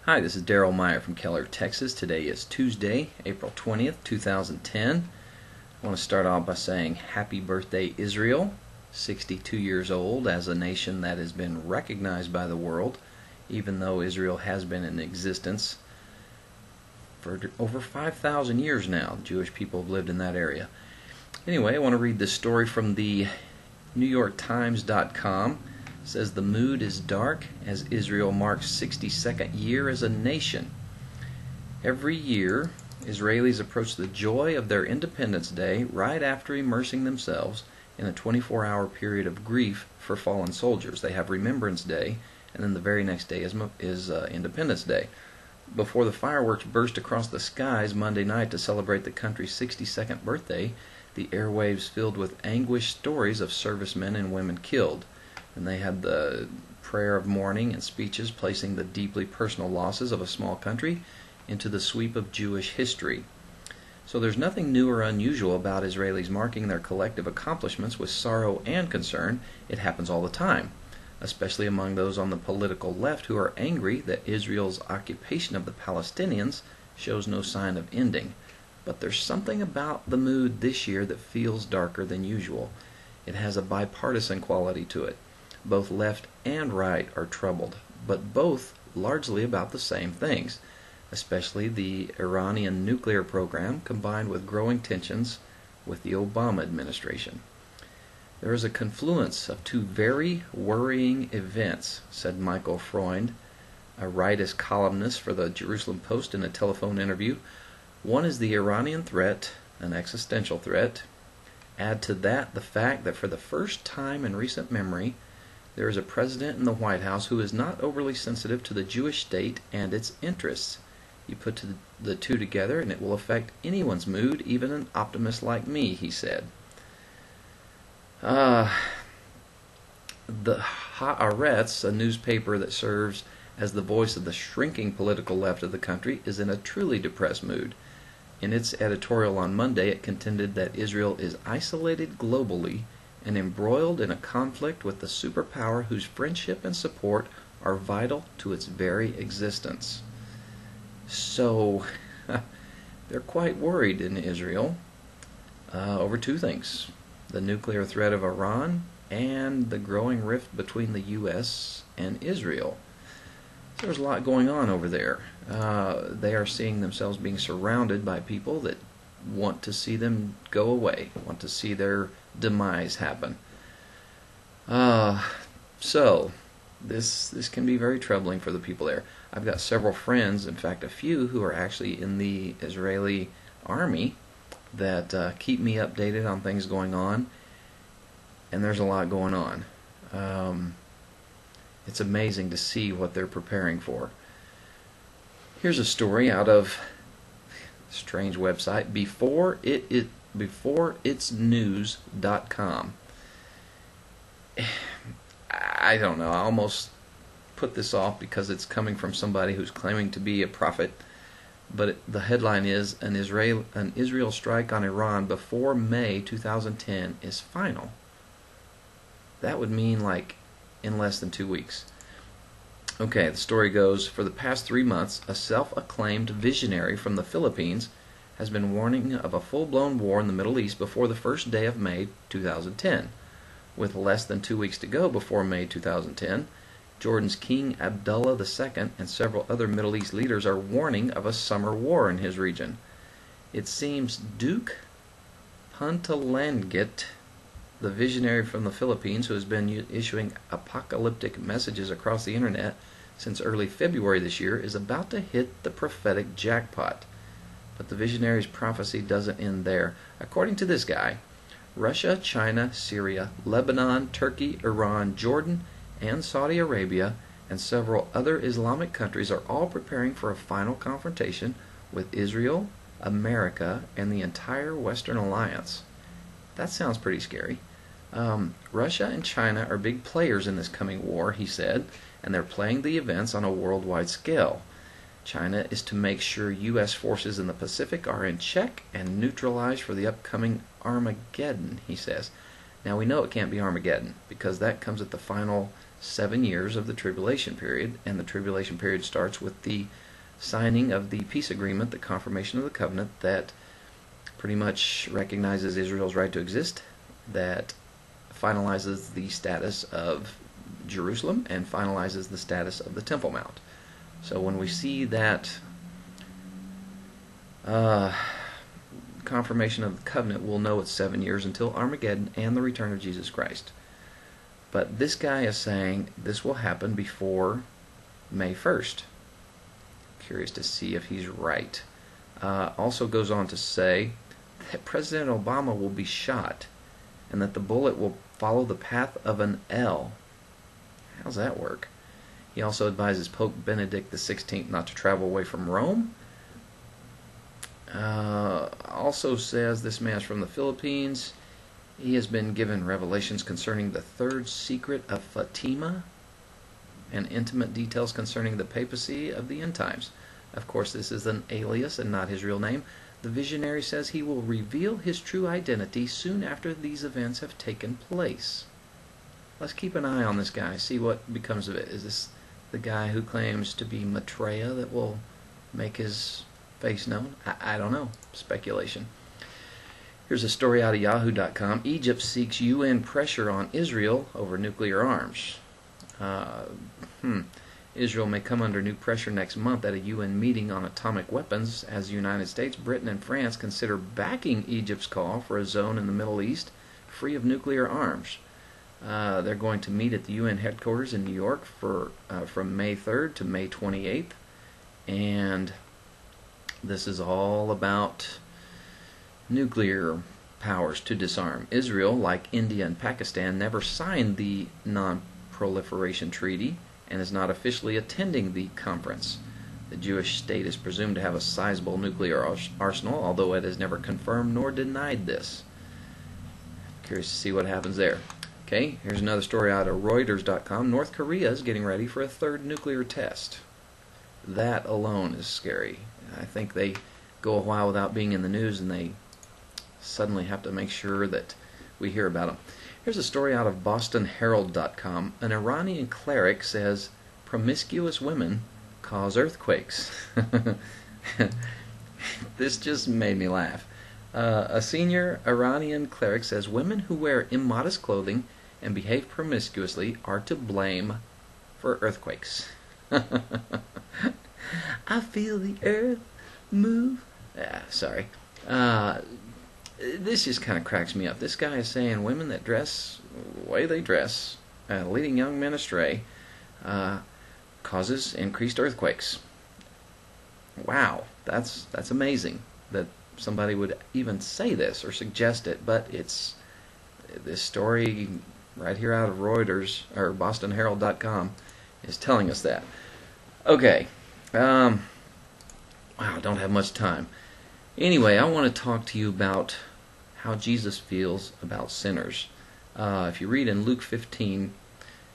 Hi, this is Daryl Meyer from Keller, Texas. Today is Tuesday, April 20th, 2010. I want to start off by saying happy birthday, Israel. 62 years old as a nation that has been recognized by the world, even though Israel has been in existence for over 5,000 years now. Jewish people have lived in that area. Anyway, I want to read this story from the NewYorkTimes.com. It says the mood is dark as Israel marks 62nd year as a nation. Every year, Israelis approach the joy of their Independence Day right after immersing themselves in a 24-hour period of grief for fallen soldiers. They have Remembrance Day, and then the very next day is Independence Day. Before the fireworks burst across the skies Monday night to celebrate the country's 62nd birthday, the airwaves filled with anguished stories of servicemen and women killed. And they had the prayer of mourning and speeches placing the deeply personal losses of a small country into the sweep of Jewish history. So there's nothing new or unusual about Israelis marking their collective accomplishments with sorrow and concern. It happens all the time, especially among those on the political left who are angry that Israel's occupation of the Palestinians shows no sign of ending. But there's something about the mood this year that feels darker than usual. It has a bipartisan quality to it. Both left and right are troubled, but both largely about the same things, especially the Iranian nuclear program combined with growing tensions with the Obama administration. There is a confluence of two very worrying events, said Michael Freund, a rightist columnist for the Jerusalem Post in a telephone interview. One is the Iranian threat, an existential threat. Add to that the fact that for the first time in recent memory, there is a president in the White House who is not overly sensitive to the Jewish state and its interests. You put the two together and it will affect anyone's mood, even an optimist like me, he said. The Haaretz, a newspaper that serves as the voice of the shrinking political left of the country, is in a truly depressed mood. In its editorial on Monday, it contended that Israel is isolated globally and embroiled in a conflict with the superpower whose friendship and support are vital to its very existence. So, they're quite worried in Israel over two things: the nuclear threat of Iran and the growing rift between the U.S. and Israel. So there's a lot going on over there. They are seeing themselves being surrounded by people that want to see them go away, want to see their demise happen. So this can be very troubling for the people there. I've got several friends, in fact a few, who are actually in the Israeli army that keep me updated on things going on, and there's a lot going on. It's amazing to see what they're preparing for. Here's a story out of a strange website, beforeitsnews.com. I don't know, I almost put this off because it's coming from somebody who's claiming to be a prophet, but the headline is an Israel strike on Iran before May 2010 is final. That would mean like in less than 2 weeks. Okay, the story goes, for the past 3 months, a self-acclaimed visionary from the Philippines has been warning of a full-blown war in the Middle East before the first day of May 2010. With less than 2 weeks to go before May 2010, Jordan's King Abdullah II and several other Middle East leaders are warning of a summer war in his region. It seems Duke Puntalanggit, the visionary from the Philippines who has been issuing apocalyptic messages across the internet since early February this year, is about to hit the prophetic jackpot. But the visionary's prophecy doesn't end there. According to this guy, Russia, China, Syria, Lebanon, Turkey, Iran, Jordan, and Saudi Arabia, and several other Islamic countries are all preparing for a final confrontation with Israel, America, and the entire Western Alliance. That sounds pretty scary. Russia and China are big players in this coming war, he said, and they're playing the events on a worldwide scale. China is to make sure U.S. forces in the Pacific are in check and neutralized for the upcoming Armageddon, he says. Now we know it can't be Armageddon because that comes at the final 7 years of the tribulation period, and the tribulation period starts with the signing of the peace agreement, the confirmation of the covenant that pretty much recognizes Israel's right to exist, that finalizes the status of Jerusalem, and finalizes the status of the Temple Mount. So when we see that confirmation of the covenant, we'll know it's 7 years until Armageddon and the return of Jesus Christ. But this guy is saying this will happen before May 1st. Curious to see if he's right. Also goes on to say that President Obama will be shot and that the bullet will follow the path of an L. How's that work? He also advises Pope Benedict XVI not to travel away from Rome. Also says this man is from the Philippines. He has been given revelations concerning the third secret of Fatima and intimate details concerning the papacy of the end times. Of course, this is an alias and not his real name. The visionary says he will reveal his true identity soon after these events have taken place. Let's keep an eye on this guy, see what becomes of it. Is this the guy who claims to be Maitreya that will make his face known? I don't know. Speculation. Here's a story out of Yahoo.com. Egypt seeks UN pressure on Israel over nuclear arms. Israel may come under new pressure next month at a UN meeting on atomic weapons as the United States, Britain, and France consider backing Egypt's call for a zone in the Middle East free of nuclear arms. They're going to meet at the UN headquarters in New York from May 3rd to May 28th. And this is all about nuclear powers to disarm. Israel, like India and Pakistan, never signed the Non-Proliferation Treaty and is not officially attending the conference. The Jewish state is presumed to have a sizable nuclear arsenal, although it has never confirmed nor denied this. Curious to see what happens there. Okay, here's another story out of Reuters.com. North Korea is getting ready for a third nuclear test. That alone is scary. I think they go a while without being in the news and they suddenly have to make sure that we hear about them. Here's a story out of BostonHerald.com. An Iranian cleric says promiscuous women cause earthquakes. This just made me laugh. A senior Iranian cleric says women who wear immodest clothing and behave promiscuously are to blame for earthquakes. I feel the earth move. Sorry. This just kind of cracks me up. This guy is saying women that dress the way they dress, leading young men astray, causes increased earthquakes. Wow, that's amazing that somebody would even say this or suggest it, but it's this story right here out of Reuters or BostonHerald.com is telling us that. Okay. Wow, I don't have much time. Anyway, I want to talk to you about how Jesus feels about sinners. If you read in Luke 15, it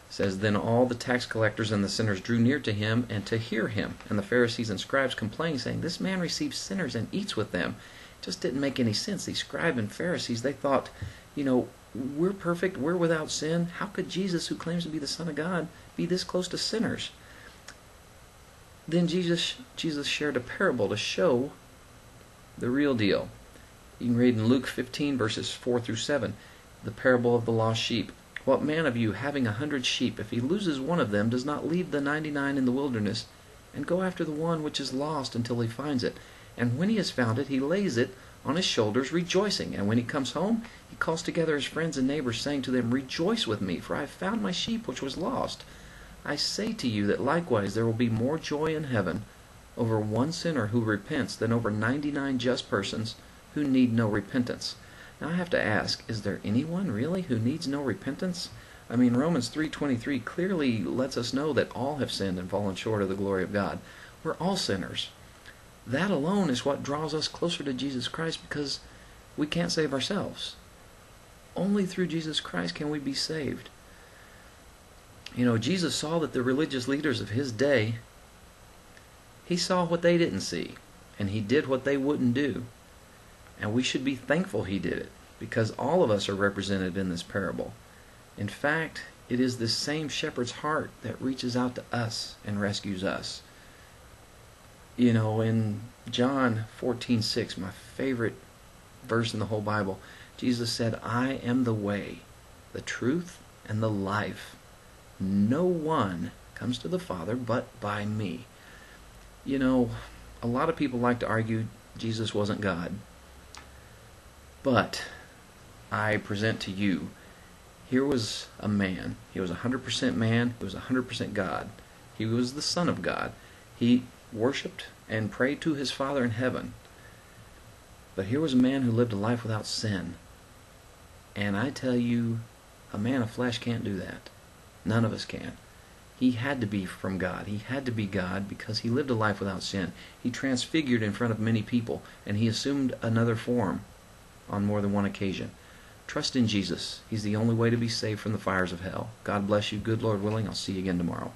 says, Then all the tax collectors and the sinners drew near to him and to hear him. And the Pharisees and scribes complained, saying, This man receives sinners and eats with them. It just didn't make any sense. These scribes and Pharisees, they thought, we're perfect, we're without sin. How could Jesus, who claims to be the Son of God, be this close to sinners? Then Jesus shared a parable to show the real deal. You can read in Luke 15, verses 4 through 7, the parable of the lost sheep. What man of you, having 100 sheep, if he loses one of them, does not leave the 99 in the wilderness, and go after the one which is lost until he finds it? And when he has found it, he lays it on his shoulders, rejoicing. And when he comes home, he calls together his friends and neighbors, saying to them, Rejoice with me, for I have found my sheep which was lost. I say to you that likewise there will be more joy in heaven over one sinner who repents than over 99 just persons who need no repentance. Now I have to ask, is there anyone really who needs no repentance? I mean, Romans 3:23 clearly lets us know that all have sinned and fallen short of the glory of God. We're all sinners. That alone is what draws us closer to Jesus Christ, because we can't save ourselves. Only through Jesus Christ can we be saved. Jesus saw that the religious leaders of his day, he saw what they didn't see, and he did what they wouldn't do. And we should be thankful he did it, because all of us are represented in this parable. In fact, it is this same shepherd's heart that reaches out to us and rescues us. You know, in John 14:6, my favorite verse in the whole Bible, Jesus said, "I am the way, the truth, and the life. No one comes to the Father but by me." You know, a lot of people like to argue Jesus wasn't God. But I present to you, here was a man. He was 100% man. He was 100% God. He was the Son of God. He worshipped and prayed to his Father in heaven. But here was a man who lived a life without sin. And I tell you, a man of flesh can't do that. None of us can. He had to be from God. He had to be God because he lived a life without sin. He transfigured in front of many people, and he assumed another form on more than one occasion. Trust in Jesus. He's the only way to be saved from the fires of hell. God bless you. Good Lord willing, I'll see you again tomorrow.